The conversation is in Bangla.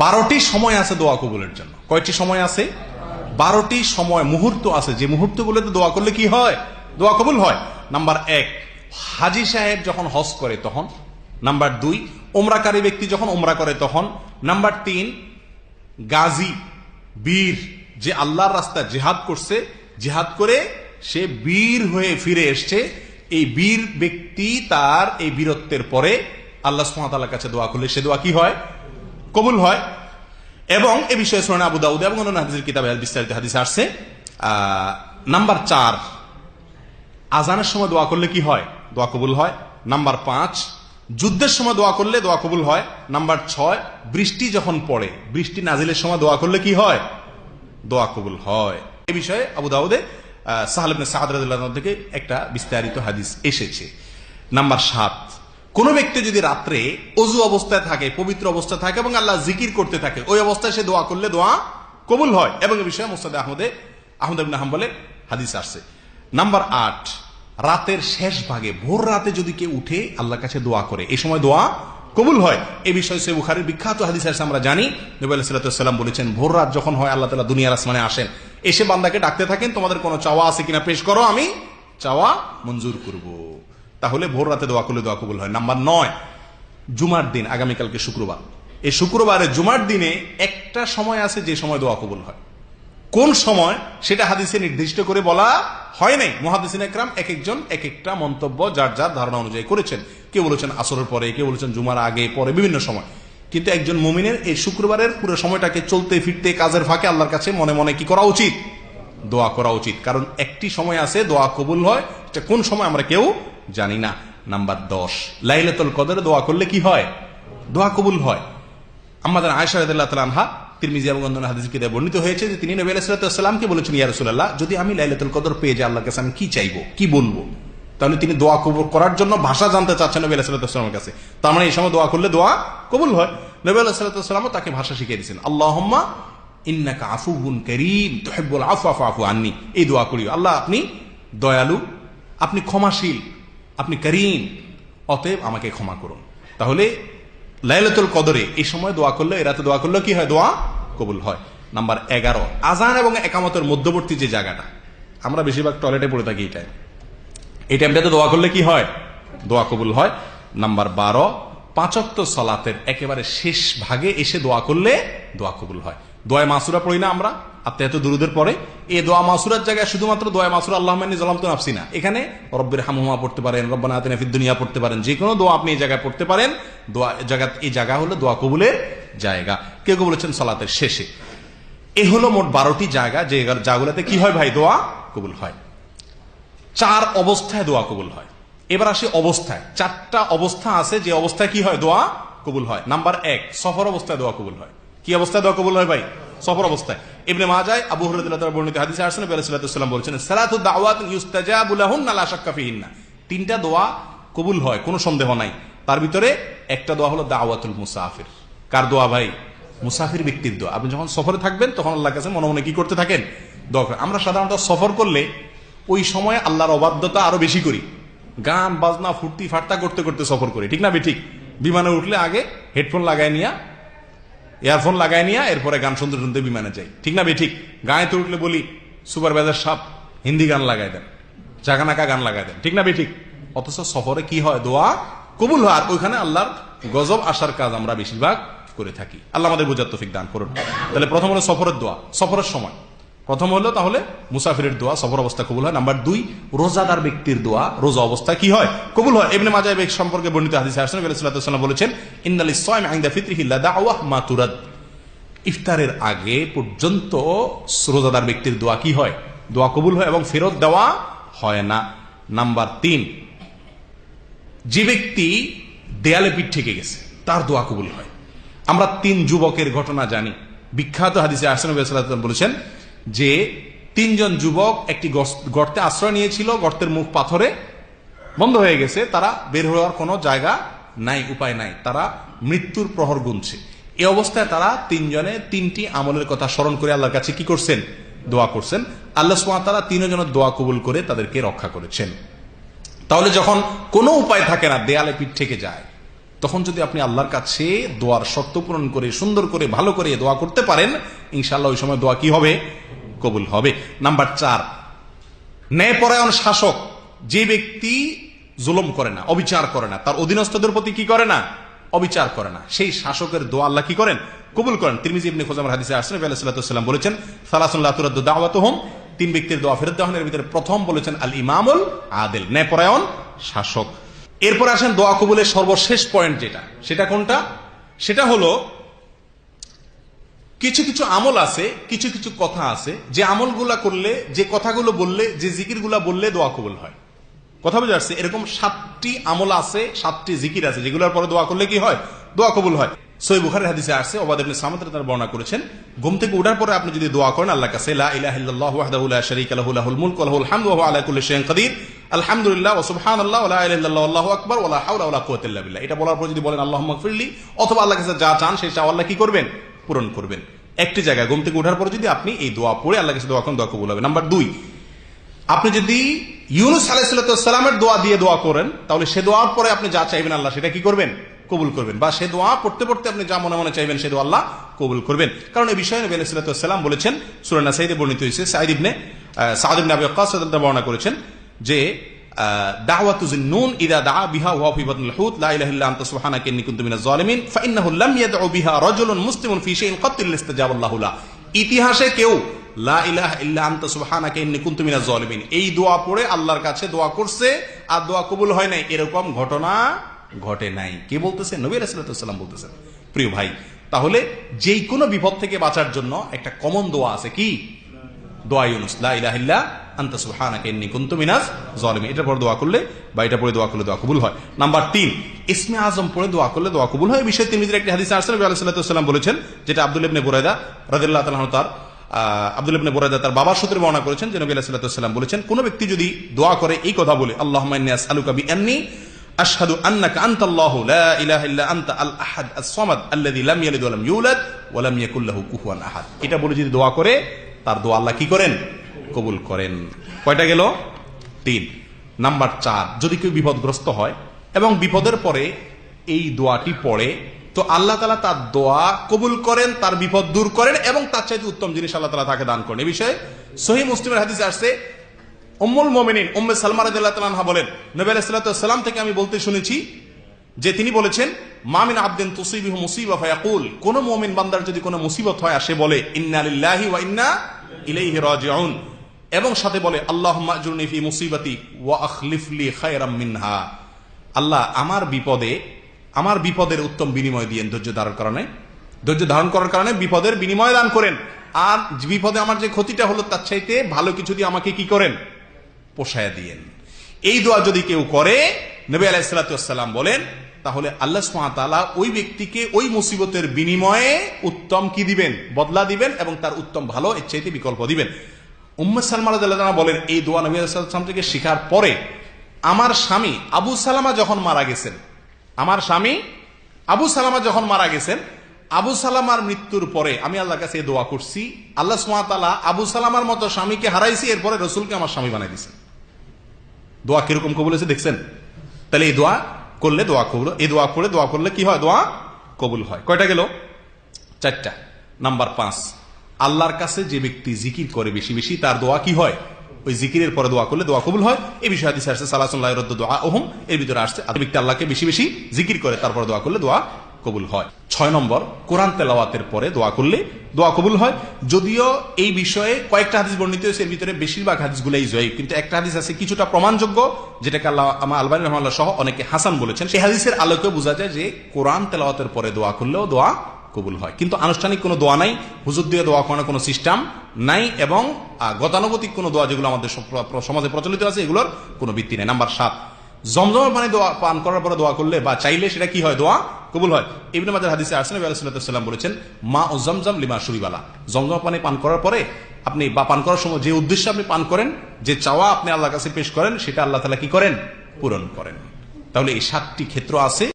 12টি সময় আছে দোয়া কবুলের জন্য। কয়টি সময় আছে? 12টি সময়, মুহূর্ত আছে, যে মুহূর্তগুলোতে দোয়া করলে কি হয়? দোয়া কবুল হয়। নাম্বার 1, হাজী সাহেব যখন হজ করে তখন। নাম্বার 2, ওমরাকারী ব্যক্তি যখন ওমরা করে তখন। নাম্বার 3, গাজী, বীর, যে আল্লাহর রাস্তায় জিহাদ করছে, জিহাদ করে সে বীর হয়ে ফিরে এসছে, এই বীর ব্যক্তি তার এই বীরত্বের পরে আল্লাহ সুবহানাহু ওয়া তাআলার কাছে দোয়া করলে সে দোয়া কি হয়? কবুল হয়। এবং এ বিষয়ে সুনান আবু দাউদ এবং অন্যান্য হাদিসের কিতাবে বিস্তারিত হাদিস আসছে। নাম্বার 4, আজানের সময় দোয়া করলে কি হয়? দোয়া কবুল হয়। নাম্বার 5, যুদ্ধের সময় দোয়া করলে দোয়া কবুল হয়। নাম্বার 6, বৃষ্টি যখন পড়ে, বৃষ্টি নাজিলের সময় দোয়া করলে কি হয়? দোয়া কবুল হয়। এই বিষয়ে আবু দাউদে সাহল ইবনে সাদ রাদিয়াল্লাহু আনহু থেকে একটা বিস্তারিত হাদিস এসেছে। নাম্বার 7, কোন ব্যক্তি যদি রাত্রে অজু অবস্থায় থাকে, পবিত্র অবস্থায় থাকে এবং আল্লাহ জিকির করতে থাকে, ওই অবস্থায় সে দোয়া করলে দোয়া কবুল হয়। এবং এই বিষয়ে মুসনাদ আহমদ ইবনে হাম্বলে হাদিস আসছে। নাম্বার 8, রাতের শেষ ভাগে, ভোর রাতে যদি কেউ উঠে আল্লাহর কাছে দোয়া করে, এই সময় দোয়া কবুল হয়। এই বিষয়ে সহিহ বুখারীর বিখ্যাত হাদিস আছে, আমরা জানি নবী আলাইহিস সাল্লাতু ওয়াস সালাম বলেছেন, ভোর রাত যখন হয় আল্লাহ তাআলা দুনিয়ার আসমানে আসেন, এসে বান্দাকে ডাকতে থাকেন, তোমাদের কোনো চাওয়া আছে কিনা পেশ করো, আমি চাওয়া মঞ্জুর করব। তাহলে ভোর রাতে দোয়া করলে দোয়া কবুল হয়। নাম্বার 9, জুমার দিন, আগামীকালকে শুক্রবার, এই শুক্রবারে জুমার দিনে একটা সময় আছে যে সময় দোয়া কবুল হয়। কোন সময় সেটা হাদিসে নির্দিষ্ট করে বলা হয় নাই। মুহাদ্দিসিন ইকরাম এক একজন এক একটা মন্তব্য যার যার ধারণা অনুযায়ী করেছেন। কেউ বলেছেন আসরের পরে, কেউ বলেছেন জুমার আগে পরে, বিভিন্ন সময়। কিন্তু একজন মুমিনের এই শুক্রবারের পুরো সময়টাকে চলতে ফিরতে কাজের ফাঁকে আল্লাহর কাছে মনে মনে কি করা উচিত? দোয়া করা উচিত। কারণ একটি সময় আছে দোয়া কবুল হয়, এটা কোন সময় আমরা কেউ জানি না। নাম্বার 10, লাইলাতুল কদরে দোয়া করলে কি হয়? দোয়া কবুল হয়। আমাদের আয়েশা রাদিয়াল্লাহু তাআলা আনহা, তিরমিজি এবং অন্যান্য হাদিসে কিতাবে বর্ণিত হয়েছে যে তিনি নবী আলাইহিস সালামকে বলেছেন, ইয়া রাসূলুল্লাহ, যদি আমি লাইলাতুল কদর পেয়ে যাই আল্লাহর কাছে, আমি কি চাইবো, কি বলবো? তাহলে তিনি দোয়া কবুল করার জন্য ভাষা জানতে চাচ্ছেন নবী আলাইহিস সালামের কাছে। তার মানে এই সময় দোয়া করলে দোয়া কবুল হয়। নবী আলাইহিস সালামও তাকে ভাষা শিখিয়ে দিয়েছেন, আল্লাহুম্মা ইন্নাকা আফুউন কারীম তুহিব্বুল আফওয়া ফাফু আন্নী। এই দোয়া করিও, আল্লাহ আপনি দয়ালু, আপনি ক্ষমাশীল, আপনি করিম, অতএব আমাকে ক্ষমা করুন। তাহলে লাইলাতুল কদরে এই সময় দোয়া করলে, এই রাতে দোয়া করলে কি হয়? দোয়া কবুল হয়। নাম্বার 11, আজান এবং একামতের মধ্যবর্তী যে জায়গাটা, আমরা বেশিরভাগ টয়লেটে পড়ে থাকি, এই টাইমটাতে দোয়া করলে কি হয়? দোয়া কবুল হয়। নাম্বার 12, 5 ওয়াক্ত সালাতের একেবারে শেষ ভাগে এসে দোয়া করলে দোয়া কবুল হয়। দোয়া মাসুরা পড়ি না আমরা আত্মায়াত দুরুদের পরে? এই দোয়া মাসুরার জায়গায় শুধুমাত্র দোয়া মাসুরা আল্লাহুম্মা ইন্নী যালামতু নাফসি না, এখানে রব্বির হামহুমা পড়তে পারেন, রব্বানা আতিনা ফিদ দুনিয়া পড়তে পারেন, যে কোনো দোয়া আপনি এই জায়গায় পড়তে পারেন। দোয়া জায়গা, এই জায়গা হলো দোয়া কবুলের জায়গা। কেউ কেউ বলেছেন সালাতের শেষে। এ হলো মোট 12টি জায়গা, যে জায়গাগুলোতে কি হয় ভাই? দোয়া কবুল হয়। 4 অবস্থায় দোয়া কবুল হয়। এবার আসি অবস্থায়। 4টা অবস্থা আছে যে অবস্থায় কি হয়? দোয়া কবুল হয়। নাম্বার 1, সফর অবস্থায় দোয়া কবুল হয়। কি অবস্থায় দোয়া কবুল হয় ভাই? সফর অবস্থায়। ইবনে মাজাহ আবু হুরায়রা রাদিয়াল্লাহু তাআলা বর্ণিত হাদিসে আসছে, নবী আলাইহিস সাল্লাম বলেছেন, সালাতু দাওয়াত ইউস্তাজাবু লাহুন্না লা শাক্কা ফিহিন্না। 3টা দোয়া কবুল হয়, কোনো সন্দেহ নাই। তার ভিতরে একটা দোয়া হলো দাওয়াতুল মুসাফির। কার দোয়া ভাই? মুসাফির ব্যক্তির দোয়া। আপনি যখন সফরে থাকবেন তখন আল্লাহর কাছে মনে মনে কি করতে থাকেন? দোয়া করেন। আমরা সাধারণত সফর করলে ওই সময় আল্লাহর অবাধ্যতা আরো বেশি করি, গান বাজনা ফুর্তি ফার্তা করতে করতে সফর করি, ঠিক না বে ঠিক? বিমানে উঠলে আগে হেডফোন লাগাই নিয়া, ইয়ারফোন লাগাই নিয়া এরপরে গান শুনতে শুনতে বিমানে যাই, ঠিক না বে ঠিক? গায়েতে উঠলে বলি সুপারভাইজার সাহেব হিন্দি গান লাগাই দেন, জাগানাকা গান লাগাই দেন, ঠিক না বে ঠিক? অথচ সফরে কি হয়? দোয়া কবুল হয়। আর ওইখানে আল্লাহর গজব আসার কাজ আমরা বেশিরভাগ করে থাকি। আল্লাহ আমাদের বোঝার তৌফিক দান করুন। তাহলে প্রথম হলো সফরের দোয়া, সফরের সময় প্রথম হলো তাহলে মুসাফিরের দোয়া, সফর অবস্থা কবুল হয়। নাম্বার 2, রোজাদার ব্যক্তির দোয়া, রোজা অবস্থায় কি হয়? কবুল হয়। ইবনে মাজাহ এই সম্পর্কে বর্ণিত হাদিসে আসছে, নবী সাল্লাল্লাহু আলাইহি ওয়াসাল্লাম বলেছেন, ইন্নাল ইসসাইম ইনদা ফিতরিহি লা দাওয়া মা তুরাদ। ইফতারের আগে পর্যন্ত রোজাদার ব্যক্তির দোয়া কি হয়? দোয়া কবুল হয় এবং ফেরত দেওয়া হয় না। নাম্বার 3, যে ব্যক্তি দেয়ালে পিঠ ঠেকে গেছে তার দোয়া কবুল হয়। আমরা 3 যুবকের ঘটনা জানি, বিখ্যাত হাদিসে আসছে, নবী সাল্লাল্লাহু আলাইহি ওয়াসাল্লাম বলেছেন যে 3 জন যুবক একটি গর্তে আশ্রয় নিয়েছিল, গর্তের মুখ পাথরে বন্ধ হয়ে গেছে, তারা বের হওয়ার কোনো জায়গা নাই, উপায় নাই, তারা মৃত্যুর প্রহর গুনছে। এই অবস্থায় তারা 3 জনে 3টি আমলের কথা স্মরণ করে আল্লাহর কাছে কি করছেন? দোয়া করছেন। আল্লাহ সুবহানাহু ওয়া তাআলা 3 জনের দোয়া কবুল করে তাদেরকে রক্ষা করেছেন। তাহলে যখন কোনো উপায় থাকে না, দেয়ালে পিঠ থেকে যায়, তখন যদি আপনি আল্লাহর কাছে দোয়ার শর্ত পূরণ করে সুন্দর করে ভালো করে দোয়া করতে পারেন, ইনশাআল্লাহ ওই সময় দোয়া কি হবে? কবুল হবে। নাম্বার 4, ন্যায়পরায়ণ শাসক, যে ব্যক্তি জুলুম করে না, অবিচার করে না, তার অধীনস্থদের প্রতি কি করে না? অবিচার করে না, সেই শাসকের দোয়া আল্লাহ কি করেন? কবুল করেন। তিরমিজি ইবনে খুজাইমার হাদিসে আসছে নবী আলাইহিস সাল্লাতু ওয়াস সালাম বলেছেন, সালাসুন লা তুরাদ্দু দাওয়াতুহুম, 3 ব্যক্তির দোয়া ফেরত দেওয়া হয়। এর ভিতরে প্রথম বলেছেন আল ইমামুল আদিল, ন্যায়পরায়ণ শাসক। এরপর আসেন দোয়া কবুলের সর্বশেষ পয়েন্ট যেটা, সেটা কোনটা? সেটা হলো কিছু কিছু আমল আছে, কিছু কিছু কথা আছে, যে আমলগুলা করলে, যে কথাগুলো বললে, যে জিকিরগুলা বললে দোয়া কবুল হয়। কথা বুঝে আসছে? এরকম 7টি আমল আছে, 7টি জিকির আছে, যেগুলোর পরে দোয়া করলে কি হয়? দোয়া কবুল হয়। সহিহ বুখারীর হাদিসে আসছে, উবাদা ইবনে সামিত রাদিয়াল্লাহু বর্ণনা করেছেন, ঘুম থেকে ওঠার পরে আপনি যদি দোয়া করেন আল্লাহর কাছে, লা ইলাহা ইল্লাল্লাহু ওয়াহদাহু লা শারীকা লাহু লাহুল মুলকু ওয়া লাহুল হামদু ওয়া হুয়া আলা কুল্লি শাইইন কাদির, আলহামদুলিল্লাহ ওয়া সুবহানাল্লাহ ওয়া লা ইলাহা ইল্লাল্লাহু আল্লাহু আকবার ওয়া লা হাওলা ওয়া লা কুওয়াতা ইল্লা বিল্লাহ, এটা বলার পর যদি বলেন আল্লাহুম্মা গফিরলি, অথবা আল্লাহর কাছে যা চান সেই চাওয়া আল্লাহ কি করবেন? পূরণ করবেন। একটি জায়গায় ঘুম থেকে ওঠার পরে যদি আপনি এই দোয়া পড়ে আল্লাহর কাছে দোয়া করেন, দোয়া কবুল হবে। নাম্বার 2, আপনি যদি ইউনূস আলাইহিস সালামের দোয়া দিয়ে দোয়া করেন, তাহলে সে দোয়ার পরে আপনি যা চাইবেন আল্লাহ সেটা কি করবেন? কবুল করবেন। বা সে দোয়া পড়তে পড়তে আপনি যা মনে মনে চাইবেন সে দোয়া আল্লাহ কবুল করবেন। কারণ এই বিষয়ে নবী আলাইহিস সালাম বলেছেন, সূরা নাসাইতে বর্ণিত হয়েছে, সাঈদ ইবনে আবি ওয়াক্কাস রাদিয়াল্লাহু বর্ণনা করেছেন যে দাওয়াতু যিন্নুন ইযা দাআ বিহা ওয়া ফি বাতনিল হুত লা ইলাহা ইল্লা আনতা সুবহানাকা ইন্নী কুনতু মিনাজ জালিমিন ফাইন্নাহু লাম ইয়াদউ বিহা রাজুলুন মুসলিমুন ফি শাইইন ক্বাত ইল্লা ইস্তাজাবা আল্লাহু লা। ইতিহাসে কেউ লা ইলাহা ইল্লা আনতা সুবহানাকা ইন্নী কুনতু মিনাজ জালিমিন এই দোয়া পড়ে আল্লাহর কাছে দোয়া করছে আর দোয়া কবুল হয় নাই, এরকম ঘটনা ঘটে নাই। কে বলতেছেন? নবী আলাইহিস সালাম বলতেছেন। প্রিয় ভাই, তাহলে যেই কোনো বিপদ থেকে বাঁচার জন্য একটা কমন দোয়া আছে, কি? দোয়া ইউনূস, লা ইলাহা ইল্লা আনতা সুবহানাকা ইন্নী কুনতু মিনাজ জালিমিন। এটা পড়ে দোয়া করলে বা এটা পড়ে দোয়া করলে দোয়া কবুল হয়। নাম্বার 3, ইসমে আজম পড়ে দোয়া করলে দোয়া কবুল হয়। এই বিষয়ে তিরমিজির একটি হাদিসে আসছে, নবী আলাইহিস সালাম বলেছেন, যেটা আব্দুল্লাহ ইবনে বুরায়দা রাদিয়াল্লাহু তাআলা আনহু আব্দুল্লাহ ইবনে বুরায়দা তার বাবার সূত্রে বর্ণনা করেছেন যে নবী আলাইহিস সালাম বলেছেন, কোন ব্যক্তি যদি দোয়া করে এই কথা বলে, আল্লাহুম্মা ইন্নী আসআলুকা বিআন্নী আশহাদু আন্নাকা আনতাল্লাহু লা ইলাহা ইল্লা আনতা আল আহাদ আস-সামাদ আল্লাযী লাম ইয়ালিদ ওয়া লাম ইউলাদ ওয়া লাম ইয়াকুল লাহু কুফুয়ান আহাদ, এটা বলে যদি দোয়া করে তার দোয়া আল্লাহ কি করেন? কবুল করেন। কয়টা গেল? 3। নাম্বার 4, যদি কেউ বিপদগ্রস্ত হয় এবং বিপদের পরে এই দোয়াটি পড়ে, তো আল্লাহ তাআলা তার দোয়া কবুল করেন, তার বিপদ দূর করেন এবং তার চাইতে উত্তম জিনিস আল্লাহ তাআলা তাকে দান করেন। এই বিষয়ে সহিহ মুসলিমের হাদিসে আসছে, উম্মুল মুমিনিন উম্মে সালমা রাদিয়াল্লাহু তাআলা আনহা বলেন, নবী আলাইহিস সালাম থেকে আমি বলতে শুনেছি যে তিনি বলেছেন, মা মিন আবদিন তুসিবিহু মুসিবা ফায়াকুল, কোন মুমিন বান্দার যদি কোনো মুসিবত হয় আর সে বলে ইন্না লিল্লাহি ওয়া ইন্না ইলাইহি রাজিউন, এবং সাথে বলে আল্লাহুম্মা আজরনি ফি মুসিবাতি ওয়া আখলিফ লি খায়রাম মিনহা, আল্লাহ আমার বিপদের উত্তম বিনিময় দিয়েন, ধৈর্য ধারণ করার কারণে বিপদের বিনিময় দান করেন, আর বিপদে আমার যে ক্ষতিটা হলো তার চাইতে ভালো কিছু দিয়ে আমাকে কি করেন? পোষায়া দিয়েন। এই দোয়া যদি কেউ করে, নবী আলাইহিস সালাম বলেন, তাহলে আল্লাহ সুবহানাহু ওয়া তাআলা ওই ব্যক্তিকে ওই মুসিবতের বিনিময়ে উত্তম কি দিবেন? বদলা দিবেন, এবং তার উত্তম ভালো এর চাইতে বিকল্প দিবেন। উম্মে সালমা রাদিয়াল্লাহু আনহা বলেন, এই দোয়া নবী আলাইহিস সালাম থেকে শেখার পরে আমার স্বামী আবু সালামা যখন মারা গেছেন, আবু সালামার মৃত্যুর পরে আমি আল্লাহর কাছে দোয়া করছি, আল্লাহ সুবহানাহু ওয়া তাআলা আবু সালামার মতো স্বামীকে হারাইছি, এরপরে রাসূলকে আমার স্বামী বানাই দিয়েছেন। দোয়া কিরকম কবুল হয়েছে দেখছেন? তাহলে এই দোয়া করলে দোয়া কবুল, এই দোয়া করে দোয়া করলে কি হয়? দোয়া কবুল হয়। কয়টা গেল? 4টা। নাম্বার 5, আল্লাহর কাছে যে ব্যক্তি জিকির করে বেশি বেশি, তার দোয়া কি হয়? ওই জিকিরের পরে দোয়া করলে দোয়া কবুল হয়। এই বিষয়ে হাদিসে আসছে, সালাতুন লা ইউরাদ্দু দুআউহুম, এর ভিতরে আসছে ব্যক্তি আল্লাহকে বেশি বেশি জিকির করে তারপর দোয়া করলে দোয়া কবুল হয়। 6 নম্বর, কোরআন তেলাওয়াতের পরে দোয়া করলে দোয়া কবুল হয়। যদিও এই বিষয়ে কয়েকটা হাদিস বর্ণিত হয়েছে, এর ভিতরে বেশিরভাগ হাদিসগুলাই জয়ীফ, কিন্তু একটা হাদিস আছে কিছুটা প্রমাণযোগ্য, যেটাকে আল্লামা আলবানী রাহমাহুল্লাহ সহ অনেকে হাসান বলেছেন। সেই হাদিসের আলোকে বোঝা যায় যে কোরআন তেলাওয়াতের পরে দোয়া করলেও দোয়া কবুল হয়, কিন্তু আনুষ্ঠানিক কোনো দোয়া নাই, হুজুর দিয়ে দোয়া করানোর কোনো সিস্টেম নাই, এবং গতানুগতিক কোনো দোয়া যেগুলো আমাদের সমাজে প্রচলিত আছে এগুলোর কোনো ভিত্তি নেই। নাম্বার 7, জমজমের পানি দোয়া পান করার পরে দোয়া করলে বা চাইলে সেটা কি হয়? দোয়া কবুল হয়। ইবনে মাজাহ হাদিসে আসছে, নবী আলাইহিস সালাম বলেছেন, মা ও জমজম লিমা শুরিবালা, জমজম পানি পান করার পরে আপনি বা পান করার সময় যে উদ্দেশ্যে আপনি পান করেন, যে চাওয়া আপনি আল্লাহর কাছে পেশ করেন, সেটা আল্লাহ তাআলা কি করেন? পূরণ করেন। তাহলে এই 7টি ক্ষেত্র আছে।